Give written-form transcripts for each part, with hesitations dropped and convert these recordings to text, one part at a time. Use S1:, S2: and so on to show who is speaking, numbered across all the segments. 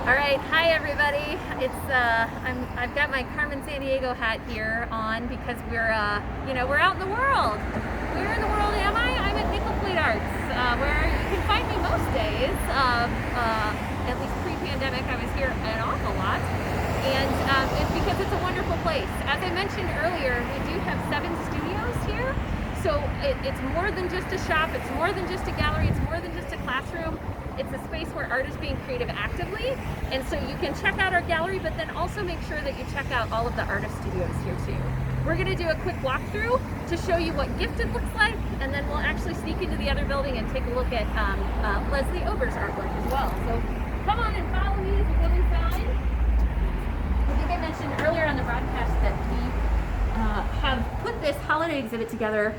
S1: All right, hi everybody. I've got my Carmen San Diego hat here on because we're out in the world. Where in the world am I? I'm at Nickel Plate Arts, where you can find me most days. At least pre-pandemic, I was here an awful lot, and it's because it's a wonderful place. As I mentioned earlier, we do have 7 studios here, so it's more than just a shop. It's more than just a gallery. It's more than just a classroom. It's a space where art is being creative actively, and so you can check out our gallery, but then also make sure that you check out all of the artist studios here too. We're going to do a quick walkthrough to show you what Gifted looks like, and then we'll actually sneak into the other building and take a look at Leslie Ober's artwork as well. So come on and follow me as we go inside. I think I mentioned earlier on the broadcast that we have put this holiday exhibit together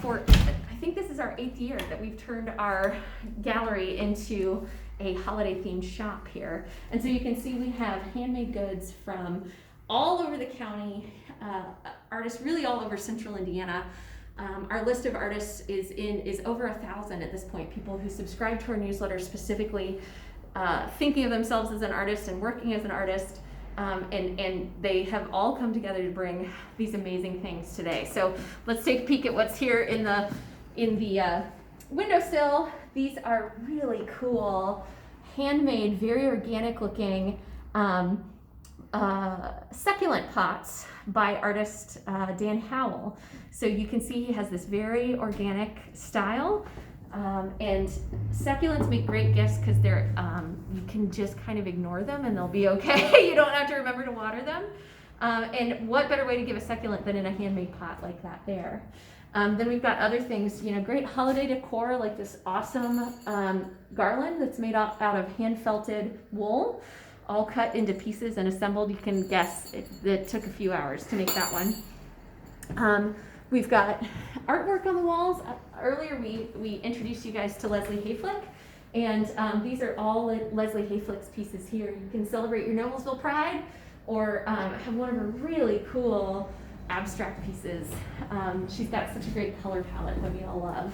S1: for, I think this is our 8th year that we've turned our gallery into a holiday themed shop here. And so you can see we have handmade goods from all over the county, artists really all over central Indiana. Our list of artists is over 1,000 at this point, people who subscribe to our newsletter specifically thinking of themselves as an artist and working as an artist. And they have all come together to bring these amazing things today. So let's take a peek at what's here in the windowsill. These are really cool, handmade, very organic looking succulent pots by artist Dan Howell. So you can see he has this very organic style. And succulents make great gifts because they're you can just kind of ignore them and they'll be okay. You don't have to remember to water them. And what better way to give a succulent than in a handmade pot like that there. Then we've got other things, great holiday decor like this awesome garland that's made out of hand felted wool, all cut into pieces and assembled. You can guess it took a few hours to make that one. We've got artwork on the walls. Earlier we introduced you guys to Leslie Hayflick, and these are all Leslie Hayflick's pieces here. You can celebrate your Noblesville Pride or have one of her really cool abstract pieces. She's got such a great color palette that we all love.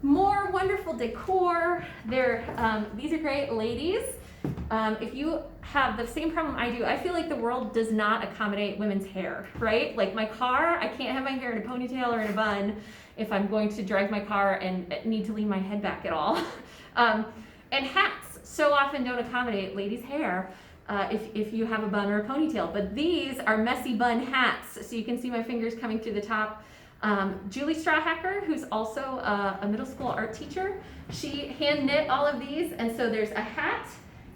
S1: More wonderful decor. These are great, ladies. If you have the same problem I do, I feel like the world does not accommodate women's hair, right? Like my car, I can't have my hair in a ponytail or in a bun if I'm going to drive my car and need to lean my head back at all. And hats so often don't accommodate ladies' hair if you have a bun or a ponytail. But these are messy bun hats, so you can see my fingers coming through the top. Julie Strawhacker, who's also a middle school art teacher, she hand knit all of these, and so there's a hat.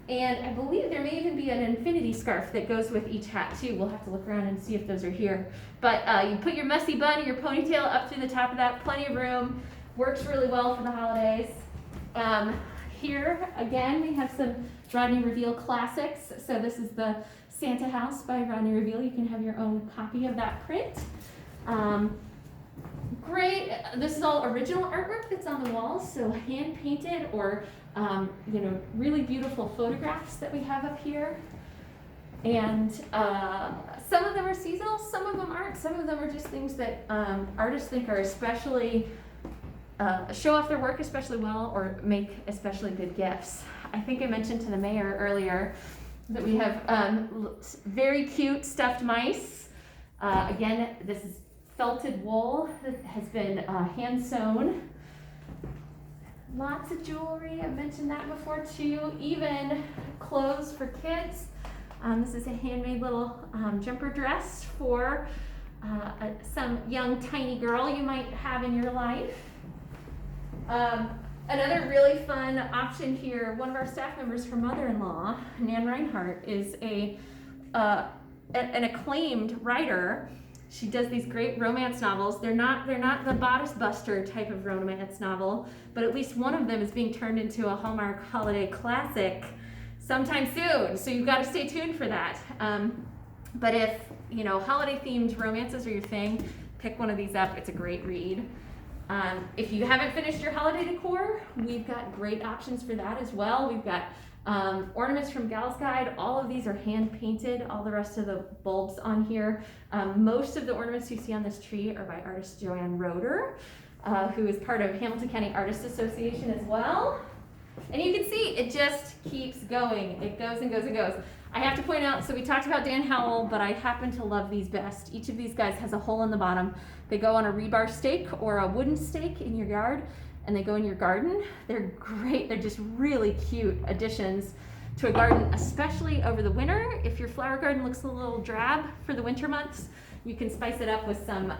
S1: And I believe there may even be an infinity scarf that goes with each hat too. We'll have to look around and see if those are here. But you put your messy bun or your ponytail up through the top of that, plenty of room. Works really well for the holidays. Here, again, we have some Rodney Reveal classics. So this is the Santa House by Rodney Reveal. You can have your own copy of that print. Great, this is all original artwork that's on the walls, so hand painted or really beautiful photographs that we have up here. And some of them are seasonal, some of them aren't. Some of them are just things that artists think are especially, show off their work especially well or make especially good gifts. I think I mentioned to the mayor earlier that we have very cute stuffed mice. Again, this is felted wool that has been hand sewn. Lots of jewelry, I've mentioned that before too. Even clothes for kids. This is a handmade little jumper dress for some young tiny girl you might have in your life. Another really fun option here, one of our staff members, her mother-in-law, Nan Reinhardt, is an acclaimed writer. She does these great romance novels. They're not the bodice buster type of romance novel, but at least one of them is being turned into a Hallmark holiday classic sometime soon. So you've got to stay tuned for that. But if holiday themed romances are your thing, pick one of these up. It's a great read. If you haven't finished your holiday decor, we've got great options for that as well. We've got ornaments from Gal's Guide. All of these are hand painted. All the rest of the bulbs on here. Most of the ornaments you see on this tree are by artist Joanne Roeder, who is part of Hamilton County Artists Association as well. And you can see it just keeps going. It goes and goes and goes. I have to point out, so we talked about Dan Howell, but I happen to love these best. Each of these guys has a hole in the bottom. They go on a rebar stake or a wooden stake in your yard, and they go in your garden. They're great. They're just really cute additions to a garden, especially over the winter. If your flower garden looks a little drab for the winter months, you can spice it up with some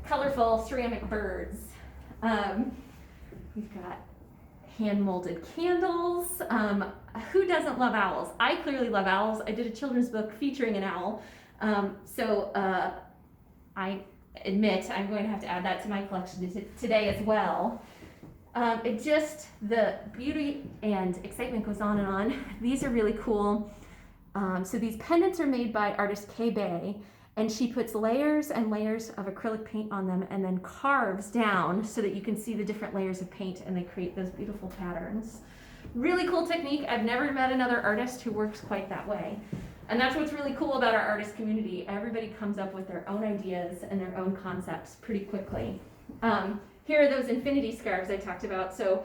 S1: colorful ceramic birds. We've got hand-molded candles. Who doesn't love owls? I clearly love owls. I did a children's book featuring an owl. I admit I'm going to have to add that to my collection today as well. The beauty and excitement goes on and on. These are really cool. So these pendants are made by artist Kay Bay, and she puts layers and layers of acrylic paint on them and then carves down so that you can see the different layers of paint, and they create those beautiful patterns. Really cool technique. I've never met another artist who works quite that way. And that's what's really cool about our artist community. Everybody comes up with their own ideas and their own concepts pretty quickly. Here are those infinity scarves I talked about. So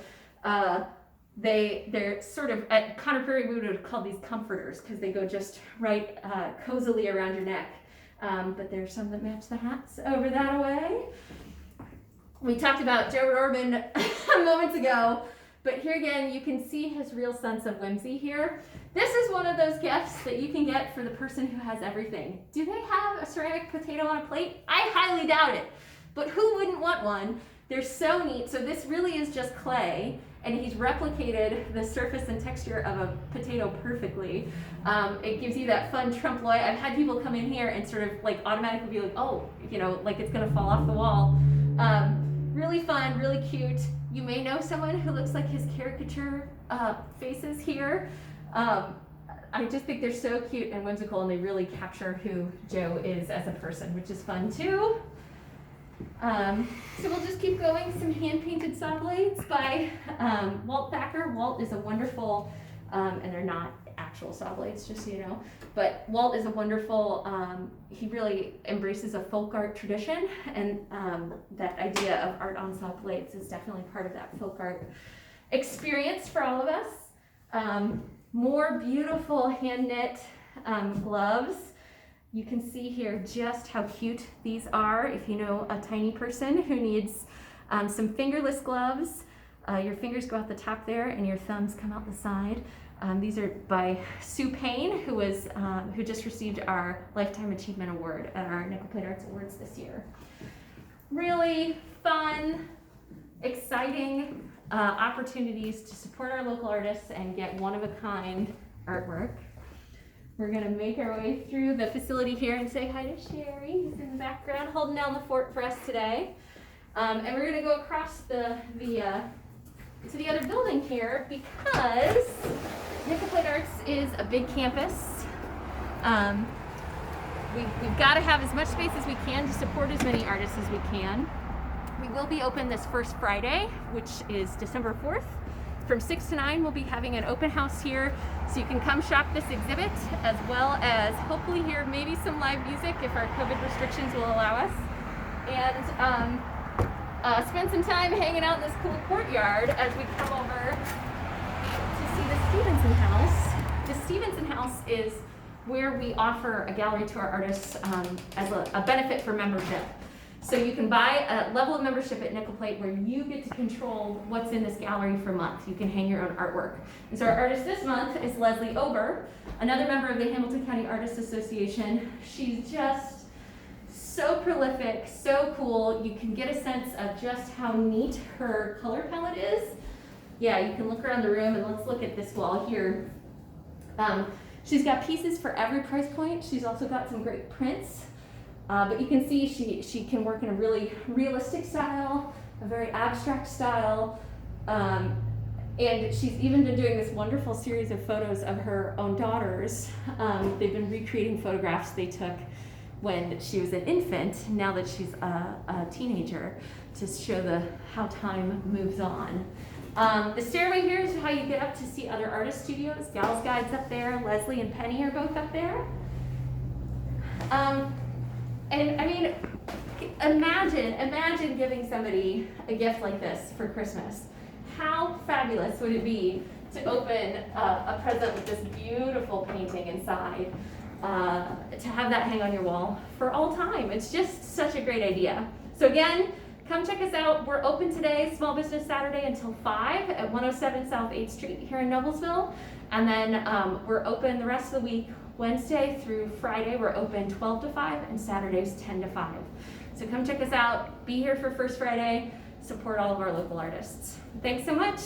S1: they're sort of, at Conner Prairie we would have called these comforters because they go just right cozily around your neck. But there's some that match the hats over that way. We talked about Joe Orman moments ago, but here again, you can see his real sense of whimsy here. This is one of those gifts that you can get for the person who has everything. Do they have a ceramic potato on a plate? I highly doubt it, but who wouldn't want one? They're so neat. So this really is just clay, and he's replicated the surface and texture of a potato perfectly. It gives you that fun trompe l'oeil. I've had people come in here and sort of like automatically be like, oh, you know, like it's gonna fall off the wall. Really fun, really cute. You may know someone who looks like his caricature faces here. I just think they're so cute and whimsical, and they really capture who Joe is as a person, which is fun too. So we'll just keep going. Some hand-painted saw blades by Walt Thacker. Walt is a wonderful, and they're not actual saw blades, just so you know, but Walt is a wonderful, he really embraces a folk art tradition, and that idea of art on saw blades is definitely part of that folk art experience for all of us. More beautiful hand-knit gloves. You can see here just how cute these are if you know a tiny person who needs some fingerless gloves. Your fingers go out the top there and your thumbs come out the side. These are by Sue Payne, who just received our Lifetime Achievement Award at our Nickel Plate Arts Awards this year. Really fun, exciting opportunities to support our local artists and get one-of-a-kind artwork. We're gonna make our way through the facility here and say hi to Sherry, who's in the background holding down the fort for us today. And we're gonna go across to the other building here because Nickel Plate Arts is a big campus. We've got to have as much space as we can to support as many artists as we can. We will be open this first Friday, which is December 4th. From 6 to 9, we'll be having an open house here, so you can come shop this exhibit, as well as hopefully hear maybe some live music if our COVID restrictions will allow us. And spend some time hanging out in this cool courtyard as we come over to see the Stevenson House. The Stevenson House is where we offer a gallery to our artists as a benefit for membership. So you can buy a level of membership at Nickel Plate where you get to control what's in this gallery for a month. You can hang your own artwork. And so our artist this month is Leslie Ober, another member of the Hamilton County Artists Association. She's just so prolific, so cool. You can get a sense of just how neat her color palette is. Yeah, you can look around the room, and let's look at this wall here. She's got pieces for every price point. She's also got some great prints. But you can see she can work in a really realistic style, a very abstract style, and she's even been doing this wonderful series of photos of her own daughters. They've been recreating photographs they took when she was an infant, now that she's a teenager, to show how time moves on. The stairway here is how you get up to see other artist studios. Gals Guide's up there, Leslie and Penny are both up there. And I mean, imagine giving somebody a gift like this for Christmas. how fabulous would it be to open a present with this beautiful painting inside, to have that hang on your wall for all time? It's just such a great idea. So again, come check us out. We're open today, Small Business Saturday, until 5 at 107 South 8th Street here in Noblesville. And then we're open the rest of the week, Wednesday through Friday. We're open 12 to 5 and Saturdays 10 to 5. So come check us out. Be here for First Friday. Support all of our local artists. Thanks so much.